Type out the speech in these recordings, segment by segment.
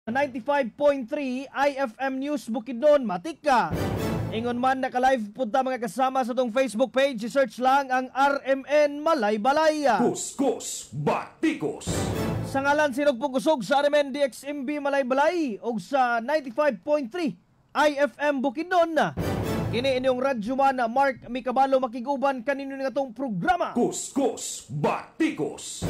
95.3 IFM News Bukidnon, Matika. Ingon man naka-live punta mga kasama sa tong Facebook page, search lang ang RMN Malay-Balay. Kuskus Batikos. Sa ngalan sinugpong kusog sa RMN DXMB Malay-Balay o sa 95.3 IFM Bukidnon. Kini inyong radyo man Mark Mikabalo makiguban kanino nga tong programa. Kuskus Batikos.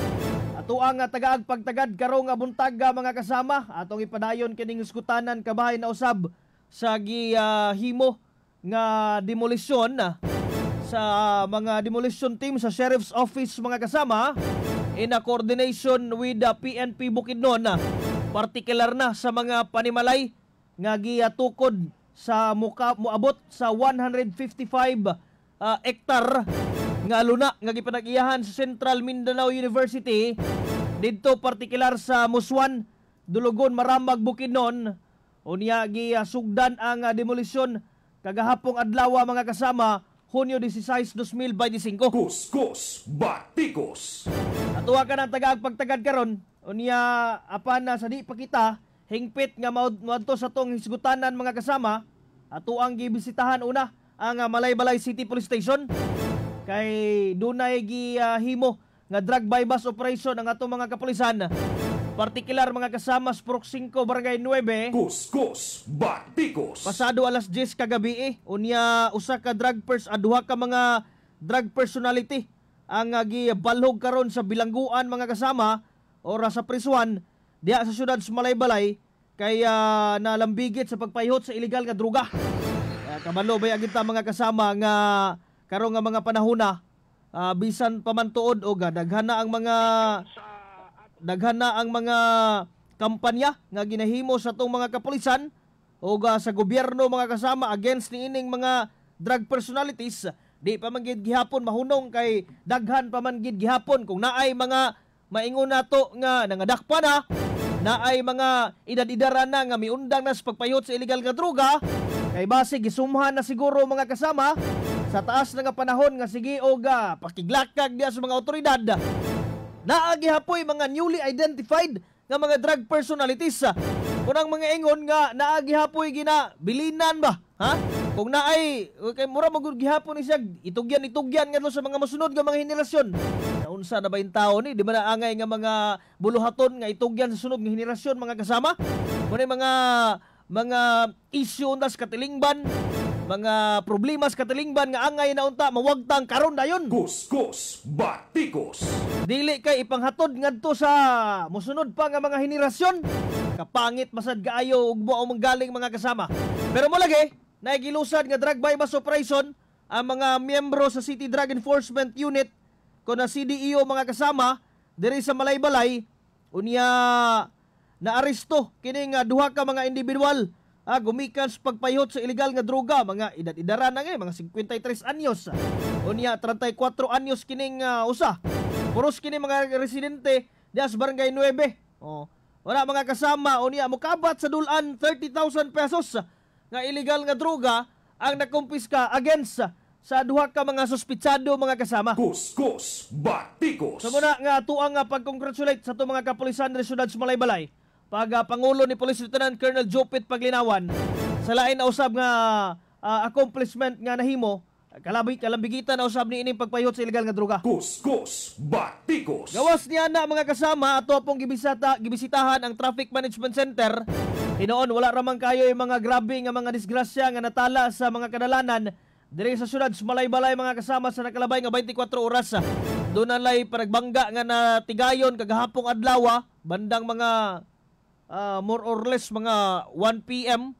Ato ang tagaag pagtagad karong buntag mga kasama atong ipadayon kining iskutanan kabahay na usab sa gihimo nga demolisyon sa mga demolition team sa Sheriff's Office mga kasama in a coordination with the PNP Bukidnon, partikular na sa mga panimalay nga giatukod sa moabot sa 155 hektar nga luna nga gipanag-iyahan sa Central Mindanao University didto partikular sa Muswan, Dulugon, Maramag, Bukidnon. Unya gisugdan ang demolisyon kagahapong adlaw mga kasama, Hunyo 16, 2025. Kuskus Batikos. Atuwa ka ng tagaag pagtagad karon. Unya apan na sa di pa kita hingpit nga maudto sa tong hisgutanan mga kasama. Ato ang gibisitahan una ang Malay-Balay City Police Station kay dunay gihimo nga drug bypass operation ang atong mga kapulisan, partikular mga kasama sa Purok 5 Barangay 9. Kuskus Batikos. Pasado alas 10 kagabi unya usa ka duha ka mga drug personality ang gibalhog karon sa bilangguan mga kasama ora sa prisuan diha sa syudad sa Malay-Balay kay nalambigit sa pagpahihot sa illegal nga droga. Kabalo bay agita mga kasama nga karon nga mga panahona bisan pa man tuod o daghan na ang mga kampanya nga ginahimo sa tong mga kapulisan o sa gobyerno mga kasama against ni ining mga drug personalities. Di pa man gid gihapon mahunong kay daghan pa man gid gihapon kung naay mga maingon nato nga nangadakpa na ay mga edad-idaran na nga miundang na sa pagpayot sa illegal nga droga kay base gisumhan na siguro mga kasama sa taas na nga panahon nga sige o pakiglakag diya sa mga otoridad. Naagihapoy mga newly identified nga mga drug personalities. Kunang mga ingon nga naagihapoy ginabilinan ba? Ha? Kung naay kay mura magugihapon ni siya itugyan nga sa mga mosunod nga mga henerasyon. Naunsa na ba yung tao ni? Di ba naangay nga mga buluhaton nga itugyan sa sunod nga henerasyon mga kasama? Muna mga issue na sa katilingban, mga problema sa katilingban nga angay na unta mawagtang karon dayon. Kuskus Batikos. Dili kay ipanghatod ngadto sa mosunod pa nga mga henerasyon. Kapangit masad kaayo ug buaw manggaling mga kasama. Pero mo lagi nagilusad nga drug bypass operation ang mga miyembro sa City Drug Enforcement Unit ko na CDEO mga kasama diri sa Malay-Balay. Unya naaresto kining duha ka mga individual gumikan sa pagpayot sa illegal nga droga, mga edad-idaran na mga 53 anyos. Unya 34 anyos kining usa. Puros kini mga residente diya sa Barangay 9. Wala mga kasama unya mokabat sa dulan 30,000 pesos nga illegal nga droga ang nakumpiska against sa duha ka mga suspitsado mga kasama. Kuskus Batikos. Sa muna nga tuang pag-congratulate sa itong mga kapulisan ng syudad sa Malay-Balay Pangulo ni Police Lieutenant Colonel Jopit Paglinawan sa lain na usab nga accomplishment nga nahimo kalambigitan na usab ni ining pagpayot sa illegal nga droga. Kuskus Batikos. Gawas niya na mga kasama ato pong gibisitahan ang Traffic Management Center. Hinoon wala ramang kayo yung mga grabe nga mga disgrasya nga natala sa mga kadalanan diri sa syudad sa Malay-Balay mga kasama sa nakalabay nga 24 oras. Doon nalay paragbangga nga natigayon kagahapong adlaw bandang mga more or less mga 1 PM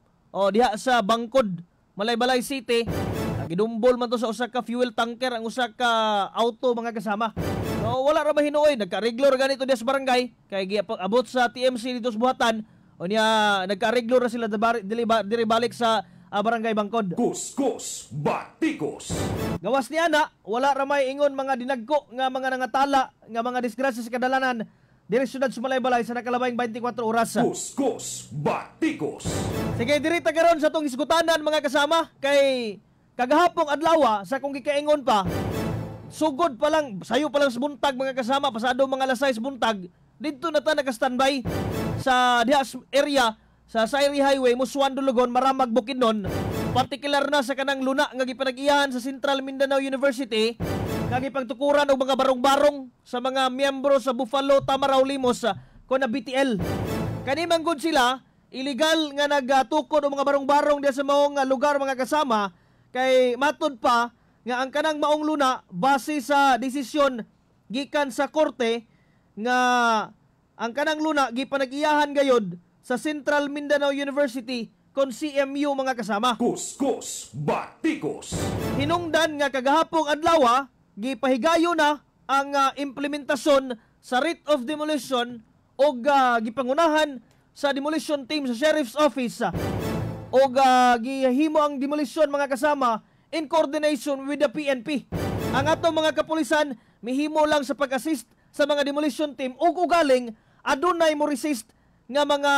diha sa Bangkod, Malay-Balay City. Gidumbol man to sa usa ka fuel tanker ang usa ka auto mga kasama. So wala ra mahinuoy nagka-regular ganito diha sa barangay kay giabot sa TMC dito sa buhatan. Unya nagka-regular ra sila diri balik sa Barangay Bangkod. Kuskus Batikos. Gawas niya na wala ra may ingon mga dinagko nga mga nangatala nga mga disgrasya sa kadalanan diri syudad sa Malay-Balay sa nakalabayng 24 oras. Kuskus Batikos. Sige, diri ta karon sa tong isgutanan mga kasama kay kagahapong adlaw sa kung gikaingon pa sugod pa lang sayo pa lang sa buntag mga kasama pasado mga alas 6 buntag dito na ta naka-standby sa diha area sa Sairi Highway Musuan Dulugon Maramag Bukidnon, partikular na sa kanang luna nga gipanag-iyahan sa Central Mindanao University nga gipagtukuran og mga barong-barong sa mga miyembro sa Buffalo Tamaraw Limos kon na BTL. Kani manggod sila illegal nga nagtukod og mga barong-barong diha sa maong lugar mga kasama, kay matud pa nga ang kanang maong luna base sa desisyon gikan sa korte nga ang kanang luna gipanag-iyahan gayod sa Central Mindanao University kon CMU mga kasama. Kuskus Batikos. Hinungdan nga kagahapong adlaw gipahigayo na ang implementasyon sa writ of demolition o gipangunahan sa demolition team sa Sheriff's Office o gihimo ang demolition mga kasama in coordination with the PNP. Ang atong mga kapulisan mihimo lang sa pag-assist sa mga demolition team ug ugaling adunay mo resist nga mga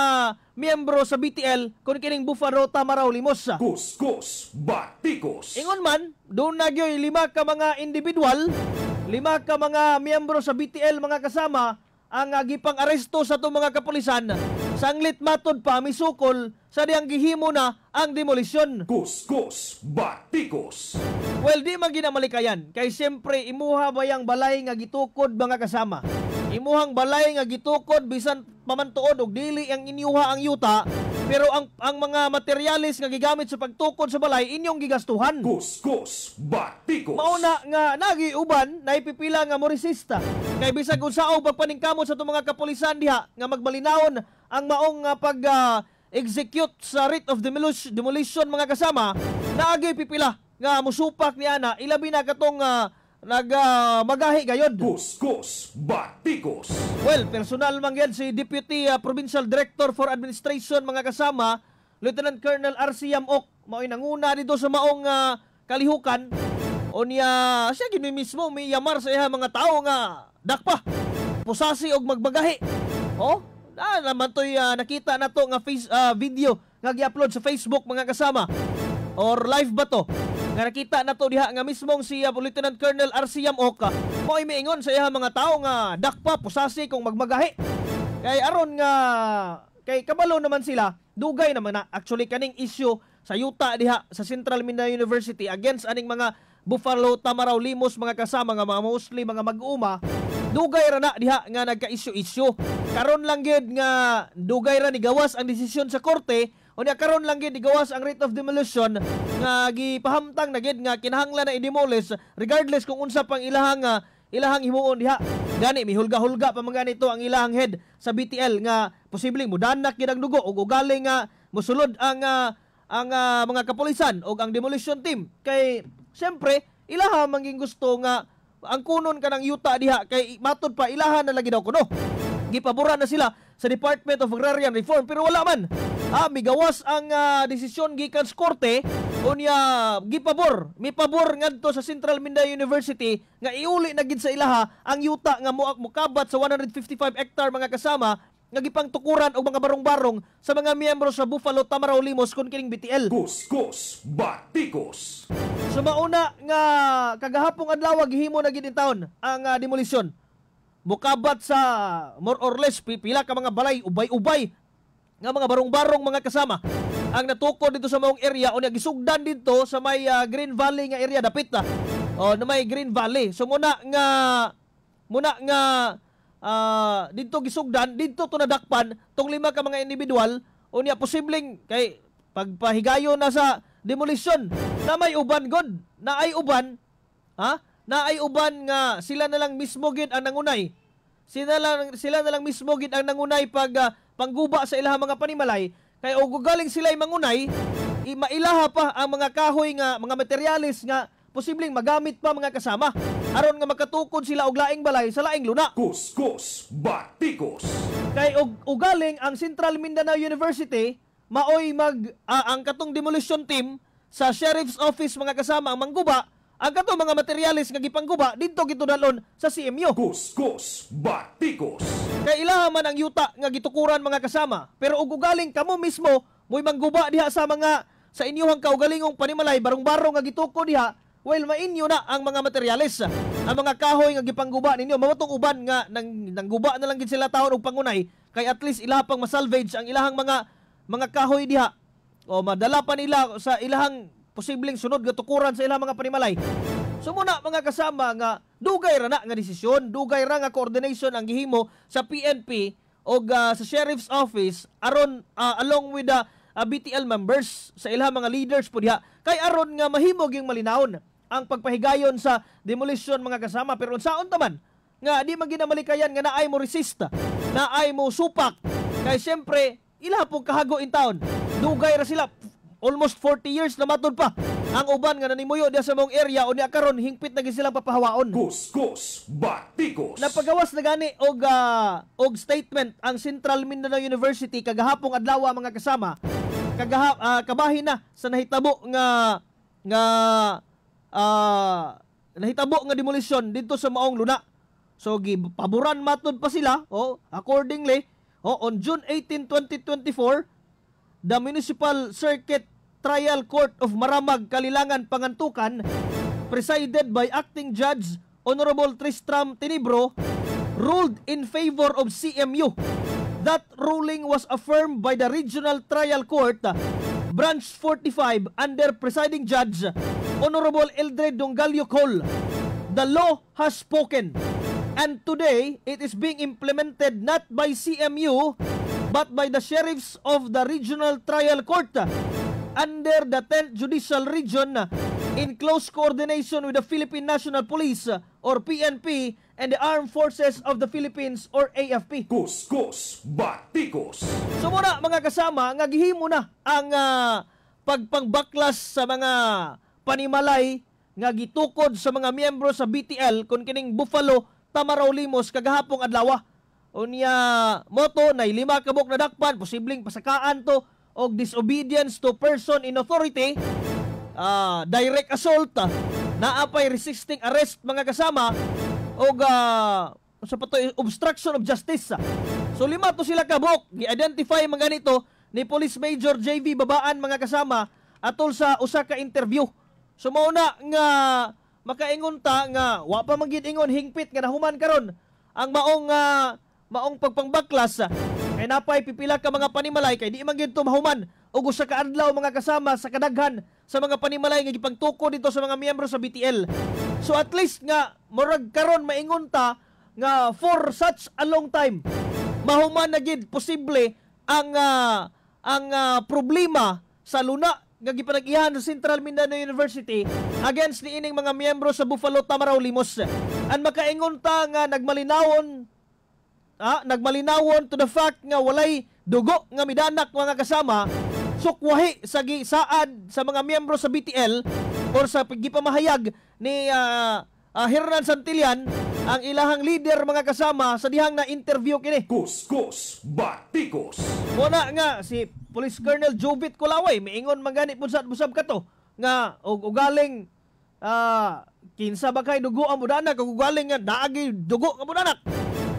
miyembro sa BTL kung kining Buffalo Tamaraw Limos. Kuskus Batikos. Ingon man, doon nagyoy 5 ka mga individual, 5 ka mga miyembro sa BTL mga kasama ang gipang aresto sa itong mga kapulisan. Sanglit matod pa misukol sa diyang gihimo na ang demolisyon. Kuskus Batikos. Well, di man ginamalikayan kay siyempre imuha bayang balay nga gitukod mga kasama. Imuhang balay nga gitukod bisan pamantuod og dili ang inyuha ang yuta, pero ang mga materyales nga gigamit sa pagtukod sa balay inyong gigastuhan. Kuskus Batikos. Mauna nga nagiuban na ipipila nga morisista. Kay bisag unsaong pagpaningkamot sa itong mga kapulisan diha nga magbalinawon ang maong execute sa writ of demolition mga kasama, naagi pipila nga musupak ni ana ilabi na katong magahi gayod. Kuskus Batikos. Well, personal man yan si Deputy Provincial Director for Administration mga kasama, Lieutenant Colonel R.C. Yamok, mao'y nanguna dito sa maong kalihukan. O niya, siya gini mismo may yamar sa iya mga tao nga dakpa, pusasi og magbagahi. Oh, naman to'y nakita na to nga video nga gi-upload sa Facebook mga kasama. Or live ba to? Nga nakita na to diha nga mismong si Lieutenant Colonel R.C. Yamok mo'y miingon sa iya mga tao nga dakpa, pusasi kung magmagahi. Kay aron nga kay kabalo naman sila, dugay naman na actually kaning issue sa yuta diha sa Central Mindanao University against aning mga Buffalo Tamaraw Limos mga kasama nga mga mostly mga mag-uuma, dugay ra na diha nga nagka-issue. Karon lang gyud nga dugay ra ni gawas ang desisyon sa korte, o niya karon lang gyud gawas ang writ of demolition nga gipahamtang na gyud nga kinahanglan na i-demolish regardless kung unsa pang ilahang himuon diha. Gani mihulga-hulga pa mga nito ang ilahang head sa BTL nga posibleng mudanak gyud ang dugo ug ugaling nga mosulod ang mga kapulisan ug ang demolition team. Kay siyempre ilaha manging gusto nga ang kunon kanang yuta diha kay matud pa ilaha na lagi daw kuno. Gipabura na sila sa Department of Agrarian Reform pero wala man. Migawas ang desisyon gikan sa korte unya mipabor ngadto sa Central Mindanao University nga iuli na gid sa ilaha ang yuta nga mukabat sa 155 hectare mga kasama nga gipang tukuran og mga barong-barong sa mga miyembro sa Buffalo Tamaraw Limos kun kining BTL. Kuskus Batikos. So mauna nga kagahapong adlaw gihimo na gid in taon ang demolisyon. Mukabat sa more or less pila ka mga balay ubay-ubay nga mga barong-barong mga kasama ang natukod dito sa maong area o gisugdan dito sa may Green Valley nga area dapit na na may Green Valley. So muna nga dito gisugdan dito to nadakpan tong 5 ka mga individual o niya posibleng kay pagpahigayo na sa demolition na may uban god na ay uban nga sila na lang mismo gid ang nangunay. Sila na lang mismo gid ang nangunay pag pangguba sa ilahang mga panimalay. Kay og galing sila ay mangunay, mailaha pa ang mga kahoy nga mga materyales nga posibleng magamit pa mga kasama aron nga makatukod sila og laing balay sa laing luna. Kuskus Batikos. Kay og galing ang Central Mindanao University maoy ang katong demolition team sa Sheriff's Office mga kasama ang mangguba ang katong mga materyales nga gipangguba didto gitudalon sa CMU. Kuskus Batikos. Kay ilaha man ang yuta nga gitukuran mga kasama, pero ug ugaling kamo mismo mo'y mangguba diha sa inyuhang kaugalingong panimalay barong-barong nga gitukod diha, well mainyo na ang mga materyales. Ang mga kahoy nga gipangguba ninyo mao tong uban nga nangguba na lang gid sila taon og pangunay kay at least ila pang masalvage ang ilahang mga kahoy diha o madala pa nila sa ilahang posibleng sunod nga tukuran sa ilang mga panimalay. So muna mga kasama nga dugay ra na nga desisyon, dugay ra nga coordination ang gihimo sa PNP o sa Sheriff's Office aron along with the BTL members sa ilang mga leaders po diha. Kay aron nga mahimog yung malinawon ang pagpahigayon sa demolition mga kasama. Pero unsaon taman nga di man ginamalikayan nga naay mo resist, naay mo supak. Kay siyempre ila pong kahago in town. Dugay ra sila. Almost 40 years na matod pa ang uban nga nanimuyo diya sa mong area o niya karon hingpit na silang papahawaon. Kuskus Batikos. Napagawas na gani og statement ang Central Mindanao University kagahapong adlaw mga kasama. Kabahin na sa nahitabo nga nahitabo nga demolition dito sa maong luna. So gipaboran matod pa sila accordingly on June 18, 2024 the Municipal Circuit Trial Court of Maramag, Kalilangan, Pangantukan, presided by Acting Judge Honorable Tristram Tinibro, ruled in favor of CMU. That ruling was affirmed by the Regional Trial Court, Branch 45, under Presiding Judge Honorable Eldred Dongalio Cole. The law has spoken, and today it is being implemented not by CMU but by the sheriffs of the Regional Trial Court under the 10th Judicial Region in close coordination with the Philippine National Police or PNP and the Armed Forces of the Philippines or AFP. Kuskus Batikos. So muna mga kasama, nga gihimo na ang pagpangbaklas sa mga panimalay nga gitukod sa mga miyembro sa BTL kun kining Buffalo, Tamaraw, Limos kagahapong adlaw. Unya moto na 5 kabok na dakpan, posibleng pasakaan to og disobedience to person in authority, direct assault, naapay resisting arrest mga kasama og sa patoy obstruction of justice. So 5 to sila kabok, gi-identify mga ganito ni Police Major JV Babaan mga kasama atol sa usa ka interview. So mao na nga makaingon ta nga wa pa man gid ingon hingpit nga nahuman karon ang maong pagpangbaklas kay napay pipila ka mga panimalay kay di man gyud mahuman og usa ka adlaw mga kasama sa kadaghan sa mga panimalay nga gipangtuko dito sa mga miyembro sa BTL. So at least nga murag karon maingon ta nga for such a long time mahuman na gid posible ang problema sa luna nga gipanag-ihan sa Central Mindanao University against niining mga miyembro sa Buffalo, Tamaraw, Limos. An makaingon ta nga nagmalinawon to the fact nga walay dugo nga midanak mga kasama, sukwahi sa gisaad sa mga miyembro sa BTL or sa gipamahayag ni Hernan Santillan, ang ilahang leader mga kasama sa dihang na interview kini. Kuskus Batikos. Muna nga si Police Colonel Jovit Kulaway miingon magani busab kato nga ugaling kinsa ba kay dugo ang mudanak ug ugaling nga daagi dugo ang mudanak.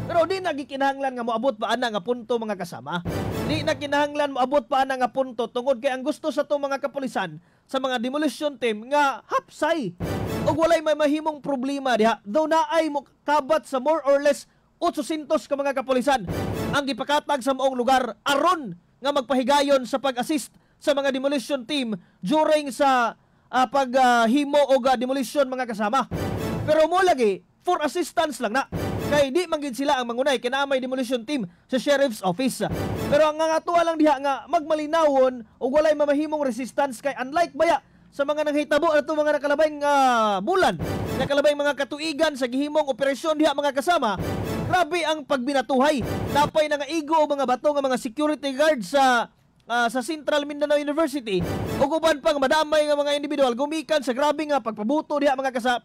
Pero di na gikinahanglan nga moabot pa ana nga punto mga kasama. Di na kinahanglan moabot pa ana nga punto tungod kay ang gusto sa tong mga kapulisan sa mga demolition team nga hapsay ug walay may mahimong problema diha. Though naay mo kabat sa more or less 800 ka mga kapulisan ang gipakatag sa maong lugar aron nga magpahigayon sa pag-assist sa mga demolition team during sa paghimo og demolition mga kasama. Pero mo lagi for assistance lang na. Kay di man gid sila ang mangunay kinaamay demolition team sa Sheriff's Office. Pero ang nga tuwa lang diha nga magmalinawon ug walay mamahimong resistance kay unlike baya sa mga nanghitabo ato mga nakalabayng bulan, nakalabayng mga katuigan sa gihimong operasyon diha mga kasama, grabe ang pagbinatuhay. Napay nga igo og mga bato nga mga security guards sa Central Mindanao University ug uban pang madamay nga mga individual gumikan sa grabe nga pagpabuto diha mga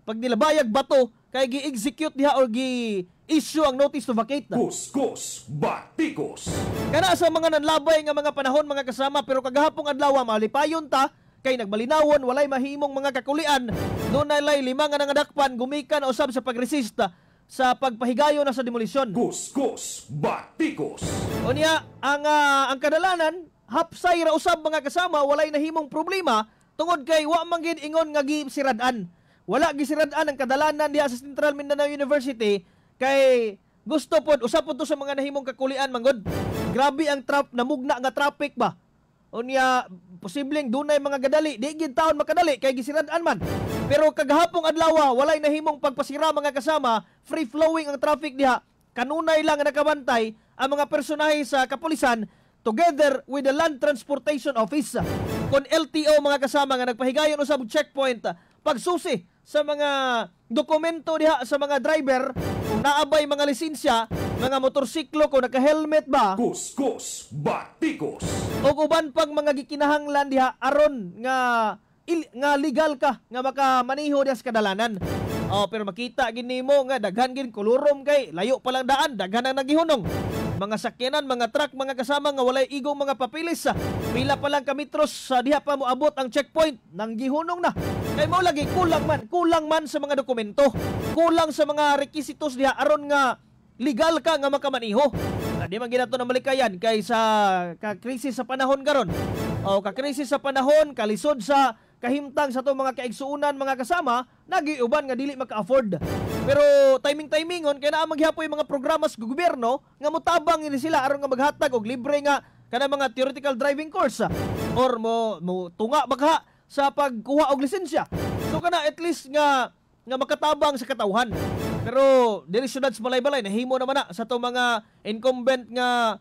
pag nilabayag bato kay gi-execute diha or gi-issue ang notice to vacate. Kuskus Batikos. Kana sa mga nanlabay nga mga panahon mga kasama, pero kagahapong adlaw malipayon ta kay nagmalinawon walay mahimong mga kakulian. Doon na lay 5 nga nangadakpan gumikan usab sa pagresist sa pagpahigayon na sa demolisyon. Kuskus Batikos. Unya ang kadalanan hapsay ra usab mga kasama, walay nahimong problema tungod kay wa man gid ingon nga gisiradan. Wala gisiradan ang kadalanan diha sa Central Mindanao University kay gusto pod usap pod to sa mga nahimong kakulian manggod. Grabe ang namugna nga traffic ba. Unya posibleng dunay mga gadali, di gid taon makadali kay gisirad-an man. Pero kagahapong adlaw walay nahimong pagpasira mga kasama, free flowing ang traffic diha. Kanunay lang nga nakabantay ang mga personahe sa kapulisan together with the Land Transportation Office kon LTO mga kasama nga nagpahigayon usab checkpoint pagsusi sa mga dokumento diha sa mga driver kung naabay mga lisensya, mga motorsiklo kung naka-helmet ba, Kuskus Batikos. o uban pang mga gikinahanglan diha aron nga legal ka nga makamaniho diha sa kadalanan. Pero makita gid nimo nga daghan gid kulurom kay layo pa lang daan, daghan ang nagihunong. Mga sakyanan, mga truck, mga kasama nga walay igong mga papilis. Pila pa lang kametros sa diha pa moabot ang checkpoint nang gihunong na. Kay mao lagi kulang man sa mga dokumento. Kulang sa mga requisitos diha aron nga legal ka nga makamaniho. Di man ginato na malikayan kay sa ka-krisis sa panahon karon. Ka-krisis sa panahon, kalisod sa kahimtang sa itong mga kaigsuunan mga kasama, nagiuban nga dili maka-afford. Pero timing-timingon, kaya na maghiapoy mga programa sa gobyerno nga mutabang ini sila aron nga maghatag og libre nga kana mga theoretical driving course or mo tunga bagha sa pagkuha og lisensya. So kana at least nga makatabang sa katawhan. Pero dili syudad sa balay-balay nahimo naman na sa itong mga incumbent nga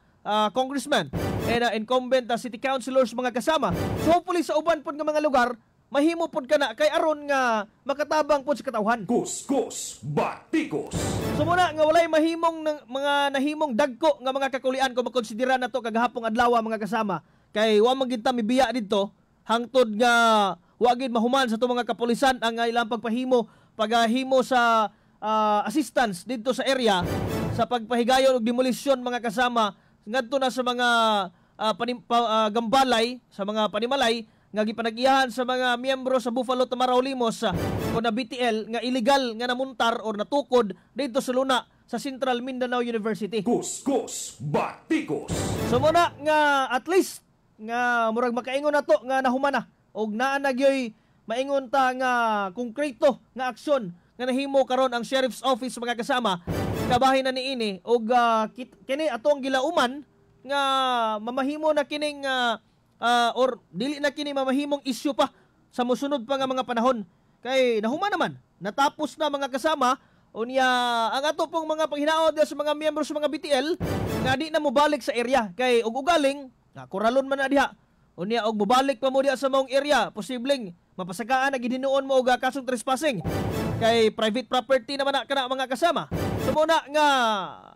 congressman and incumbent city councilors mga kasama. So hopefully sa uban pod nga mga lugar mahimo pod kana kay aron nga makatabang pod sa katawhan. Kuskus Batikos. So muna nga walay mahimong mga nahimong dagko nga mga kakulian kung makonsidera nato kagahapong adlaw mga kasama. Kay wa man gid ta mibiya didto hangtod nga wa gid mahuman sa itong mga kapulisan ang ilang paghimo sa assistance dito sa area sa pagpahigayon og demolisyon mga kasama ngadto na sa mga gambalay, sa mga panimalay nga gipanag-iyahan sa mga miyembro sa Buffalo Tamaraw Limos o na BTL nga illegal nga namuntar or natukod dito sa luna sa Central Mindanao University. Kuskus Batikos. So muna nga at least nga murag makaingon nato nga nahuman na og naa na gyoy maingon ta nga konkreto nga aksyon nga nahimo karon ang Sheriff's Office mga kasama kabahin na niini og kini atong gilauman nga mamahimo na kining or dili na kini mamahimong issue pa sa mosunod pa nga mga panahon kay nahuman naman natapos na mga kasama unya ang ato pong mga paghinaot sa mga miyembro sa mga BTL nga di na mobalik sa area kay og ugaling kuralon man na diha unya og mobalik pa mo diha sa maong area posibleng mapasagaan na gidinuon mo og kasong trespassing kay private property naman na kana mga kasama. So muna nga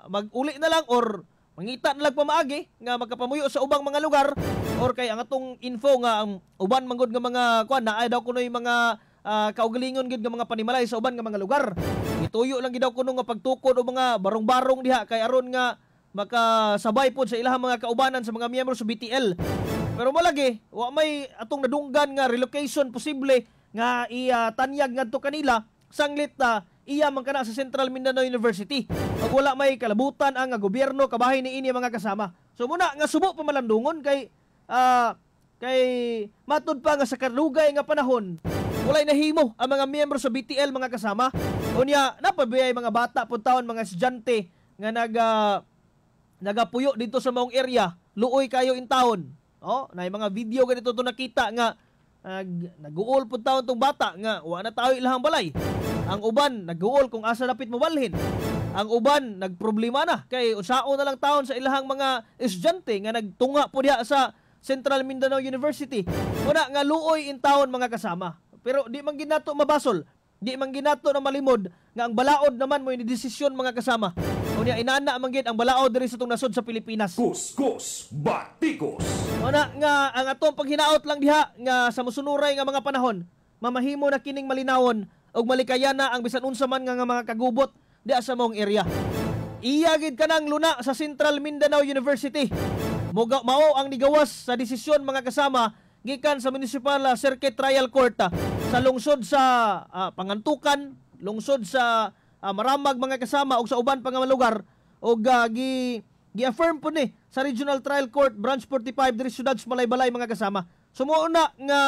mag-uli na lang or mangita na lang pamaagi nga magkapamuyo sa ubang mga lugar or kay ang atong info nga ang uban manggod nga mga kuan naay daw kunoy mga kaugalingon gid nga mga panimalay sa uban nga mga lugar. Ituyo lang gid daw kuno nga pagtukod o mga barong-barong diha kay aron nga makasabay pod sa ilahang mga kaubanan sa mga miyembro sa BTL. Pero malagi wa may atong nadunggan nga relocation posible nga tanyag ngadto kanila sanglit iya man kana sa Central Mindanao University. Ug wala may kalabutan ang gobyerno kabahin niini mga kasama. So muna nga subo pa malandungon kay matud pa nga sa karugay nga panahon walay nahimo ang mga miyembro sa BTL mga kasama. Unya napabiyay mga bata pud taon mga estudyante nga nagapuyo dito sa maong area, luoy kayo in town. Na mga video ganito to nakita nga nag-uol pud taon tong bata nga wa na tayo ilahang balay. Ang uban nag-uol kung asa dapit mobalhin. Ang uban nagproblema na kay usaon na lang taon sa ilahang mga estudyante nga nagtunga po diha sa Central Mindanao University. Una nga luoy in town mga kasama. Pero di man ginato mabasol. Di man ginato na malimod nga ang balaod naman mo ni desisyon mga kasama. Unya inana man gid ang balaod diri sa tong nasod sa Pilipinas. Kuskus Batikos. Una nga ang atong paghinaot lang diha nga sa mosunuray nga mga panahon, mamahimo na kining malinawon og malikayan na ang bisan unsa man nga mga kagubot diha sa mong area. Iya gid kanang luna sa Central Mindanao University. Mao ang nigawas sa desisyon mga kasama gikan sa Municipal Circuit Trial Court sa lungsod sa Pangantukan, lungsod sa Maramag mga kasama ug sa uban pa nga lugar og gi-affirm po ni sa Regional Trial Court Branch 45 diri syudad sa Malaybalay mga kasama. Sumuuna nga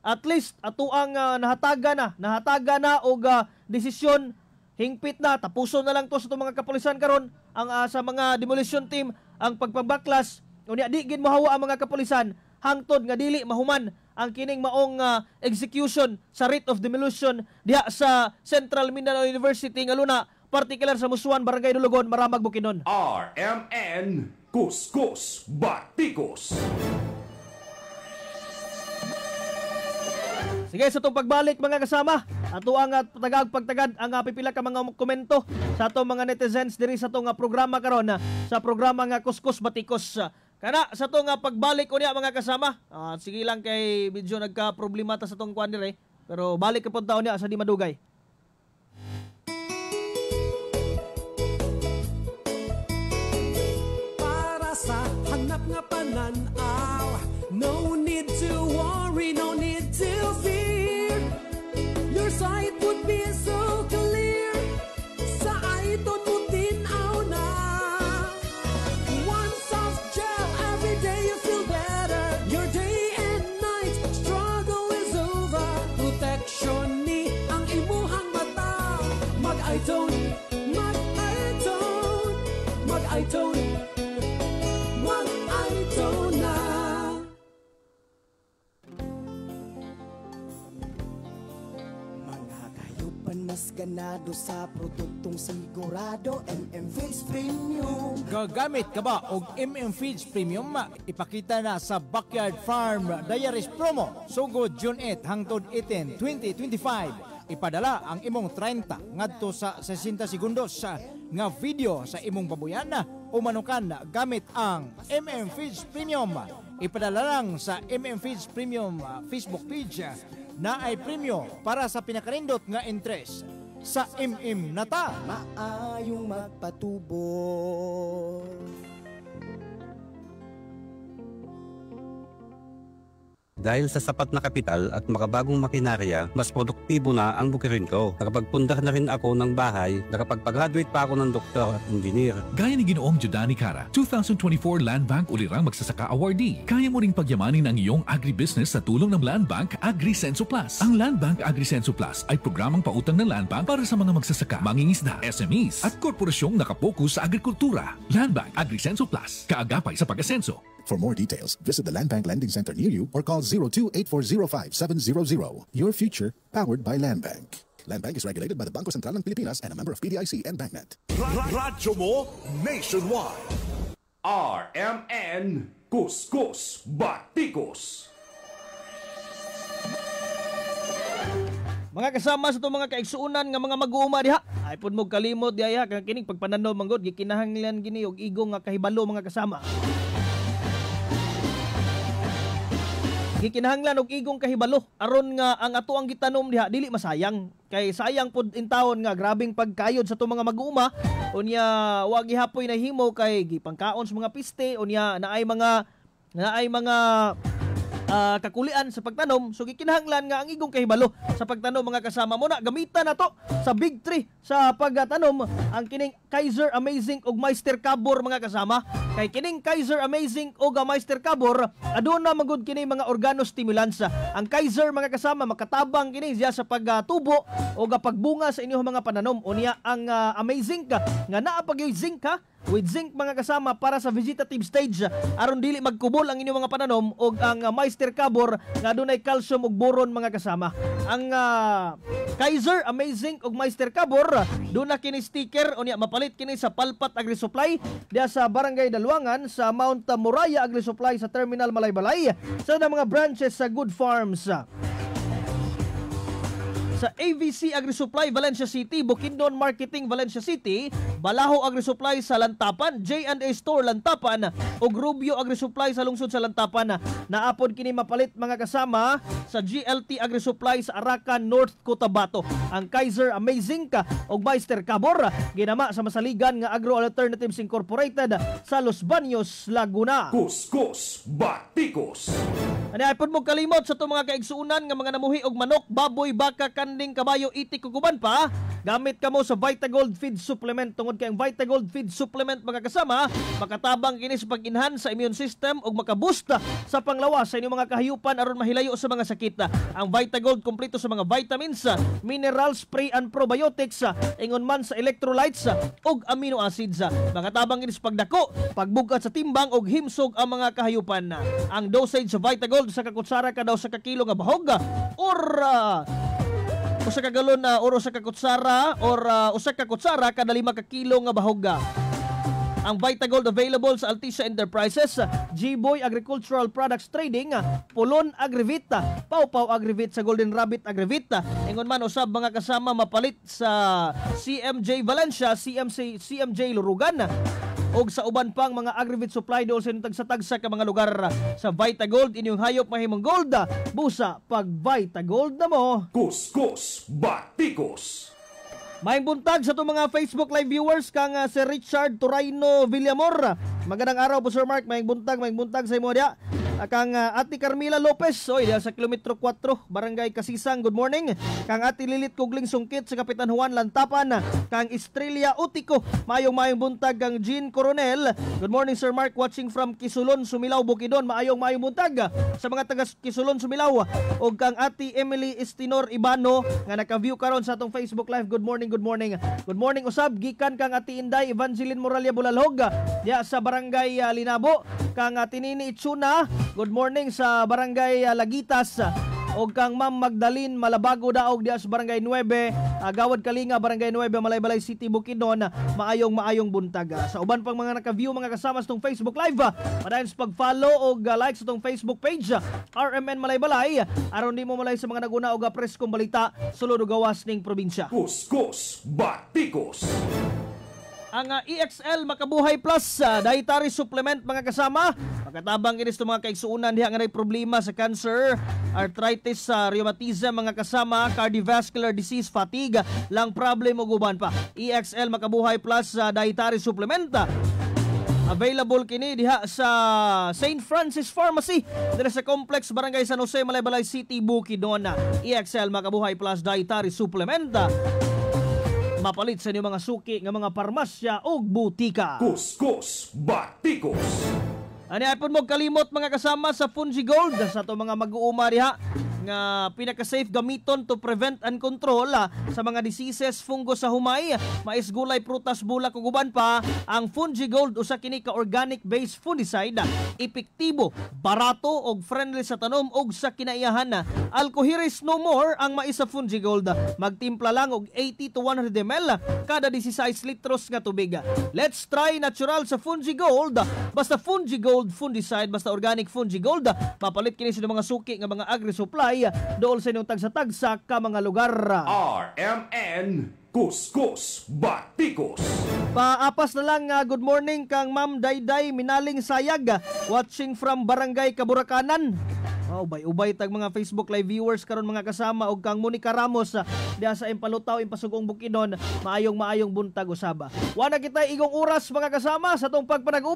at least ato ang nahataga na og desisyon hingpit na tapuson na lang to sa itong mga kapulisan karon ang sa mga demolition team ang pagpabaklas unya di gid mahawa ang mga kapulisan hangtod nga dili mahuman ang kining maong execution sa writ of demolition diha sa Central Mindanao University nga luna partikular sa Musuan, Barangay Dulugon, Maramag, Bukidnon. RMN Kuskus Batikos. Sige, sa itong pagbalik mga kasama, ato ang pagtagad ang pipila ka mga komento sa itong mga netizens diri sa itong programa karon sa programa nga Kuskus Batikos. Kana sa itong pagbalik unya mga kasama, sige lang kay medyo nagka-problema ta sa itong kwan dire, pero balik ka punta unya sa di madugay. Para sa hanap nga pananaw, no need to worry, no need to fear. Your sight would be so clear. Sa iton mo tinaw na. One soft gel, every day you feel better. Your day and night struggle is over. Protection ni ang imuhang mata. Mag-iTone, mag-iTone, mag-iTone, mag-iTone na. Mas ganado sa produktong sigurado Feeds Premium. Gagamit ka ba og Feeds Premium? Ipakita na sa Backyard Farm Diaries Promo sugod June 8 hangtod 18, 2025. Ipadala ang imong 30 ngadto sa 60 segundos nga video sa imong babuyana o manukan gamit ang Feeds Premium. Ipadala lang sa Feeds Premium Facebook page na ay premyo para sa pinakarindot nga interest sa nata. Maayong magpatubo. Dahil sa sapat na kapital at makabagong makinarya, mas produktibo na ang bukirin ko. Nakapagpundar na rin ako ng bahay, nakapagpag-graduate pa ako ng doktor at engineer. Gaya ni Ginoong Jodani Cara, 2024 Land Bank Ulirang Magsasaka Awardee. Kaya mo ring pagyamanin ang iyong agribusiness sa tulong ng Land Bank AgriSenso Plus. Ang Land Bank AgriSenso Plus ay programang pautang ng Land Bank para sa mga magsasaka, mangingisda, SMEs at korporasyong nakapokus sa agrikultura. Land Bank AgriSenso Plus, kaagapay sa pag-asenso. For more details, visit the Land Bank Lending Center near you or call 02-8405-700. Your future, powered by Land Bank. Land Bank is regulated by the Bangko Sentral ng Pilipinas and a member of PDIC and BancNet. Radyo mo nationwide. RMN Kuskus Batikos. Mga kasama sa itong mga kaigsuunan nga mga mag-uuma diha, ay pud mo kalimot diha kang kining pagpananaw manggod gikinahanglan gini og igong nga kahibalo mga kasama. Gikinahanglan og igong kahibalo aron nga ang ato ang gitanom diha dili masayang kay sayang pud intawon nga grabing pagkayod sa itong mga mag-uuma unya wa gihapoy nahimo kay gipangkaon sa mga piste unya naay mga kakulian sa pagtanom so gikinahanglan nga ang igong kahibalo sa pagtanom mga kasama mo na gamitan nato sa Big 3 sa pagtanom ang kining Kaiser Amazing ug Meister Cabor mga kasama kay kining Kaiser Amazing ug Meister Cabor aduna magud kini mga organostimulants ang Kaiser mga kasama makatabang kini siya sa pagtubo o pagbunga sa inyong mga pananom unya ang Amazing ka nga naa pag zinc ka with zinc mga kasama para sa vegetative stage aron dili magkubol ang inyong mga pananom ug ang Meister Cabor nga dunay calcium ug boron mga kasama. Ang Kaiser Amazing ug Meister Cabor duna kini sticker unya mapalit kini sa Palpat Agri Supply diya sa Barangay Dalwangan sa Mount Moraya Agri Supply sa Terminal Malaybalay sa mga branches sa Good Farms. Sa AVC Agri-Supply Valencia City, Bukidnon Marketing Valencia City, Balaho Agri-Supply sa Lantapan, J&A Store Lantapan, ug Rubio Agri-Supply sa lungsod sa Lantapan. Naapod kini mapalit mga kasama sa GLT Agri-Supply sa Arakan, North Cotabato. Ang Kaiser Amazing ka ug Meister Cabor ginama sa masaligan nga Agro Alternatives Incorporated sa Los Baños, Laguna. Kuskus Batikos. Ani ay pud mo kalimot sa itong mga kaigsuunan nga mga namuhi og manok, baboy, baka, outstanding kabayo itik kuguban pa, gamit kamo sa Vitagold Feed Supplement. Tungod kay ang Vitagold Feed Supplement mga kasama, makatabang kini sa pag-enhance sa immune system ug makaboost sa panglawas sa inyong mga kahayupan aron mahilayo sa mga sakit. Ang Vitagold kompleto sa mga vitamins, minerals, pre and probiotics, ingon man sa electrolytes ug amino acids. Makatabang kini sa pagdako, pagbugat sa timbang ug himsog ang mga kahayupan. Ang dosage sa Vitagold sa kakutsara kada usa ka kilo nga bahog or usa ka galon or usa ka kutsara or usa ka kutsara kada 5 ka kilo nga bahog. Ang Vitagold available sa Altisya Enterprises, G-Boy Agricultural Products Trading, Pulon Agrivit, Pau Agrivit sa Golden Rabbit Agrivit. Ingon man usab mga kasama mapalit sa CMJ Valencia, CMJ Lurugan og sa uban pang mga Agrivit supply dool sa tagsa-tagsa ka mga lugar. Sa Vitagold inyong hayop mahimong gold, busa pag Vitagold na mo. Kuskus Batikos. Maayong buntag sa itong mga Facebook Live viewers kang si Richard Turaino Villamor. Magandang araw po Sir Mark, maayong buntag sa imo dia. Kang Ate Carmila Lopez, diya sa kilometro 4, Barangay Kasisang, good morning. Kang Ate Lilit Kugling Sungkit sa Kapitan Juan Lantapan. Kang Estrella Utico, maayong buntag. Kang Jean Coronel, good morning Sir Mark, watching from Kisulon, Sumilao, Bukidnon. Maayong buntag sa mga taga Kisulon, Sumilao. O kang Ate Emily Estinor Ibano, nga naka-view karon sa atong Facebook Live, good morning. Good morning usab, gikan kang Ate Inday Evangeline Moralia Bulalhog, diya sa Barangay Linabo. Kang Ate Nini Itsuna, good morning sa Barangay Lagitas. O kang Ma'am Magdalene Malabago daog diya sa Barangay 9, Gawad Kalinga, Barangay 9, Malaybalay City, Bukidnon. Maayong buntag. Sa uban pang mga naka-view mga kasama sa itong Facebook Live, padayon sa pag-follow o like sa itong Facebook page RMN Malaybalay, aron di mo malay sa mga naguna o press kong balita sulod o gawas ning probinsya. Kuskus Batikos. Ang EXL Makabuhay Plus dietary supplement mga kasama, pagkatabang kinis itong mga kaigsuunan diha nga nay problema sa cancer, arthritis, rheumatism mga kasama, cardiovascular disease, fatigue lang problem ug uban pa. EXL Makabuhay Plus dietary supplement available kini diha sa St. Francis Pharmacy dira sa Complex Barangay San Jose, Malaybalay City, Bukidnon. EXL Makabuhay Plus dietary supplement mapalit sa inyong mga suki nga mga parmasya o butika. Kuskus Batikos. Ani apon mo kalimot mga kasama sa Fungi Gold sa to mga mag-uuma diha nga pinaka-safe gamiton to prevent and control sa mga diseases, fungus sa humay, mais, gulay, prutas, bulak ug uban pa. Ang Fungi Gold usa kini ka organic based fungicide, epektibo, barato ug friendly sa tanom ug sa kinaiyahan. Alcoheres no more ang mais sa Fungi Gold. Magtimpla lang og 80 to 100 ml kada 16 litros nga tubig. Let's try natural sa Fungi Gold. Basta Fungi Gold fungicide, basta organic Fungi Gold. Mapalit kini sa mga suki nga mga agri-supply dool sa inyong tagsa-tagsa ka mga lugar. RMN Kuskus Batikos. Paapas na lang, good morning kang Ma'am Dayday Minaling Sayag, watching from Barangay Kaburakanan. Ubay tag mga Facebook Live viewers karon mga kasama, og kang Monica Ramos diha sa Impalutaw, Impasugong, Bukidnon. Maayong buntag usaba. Wa na kita igong oras mga kasama sa tong pagpanag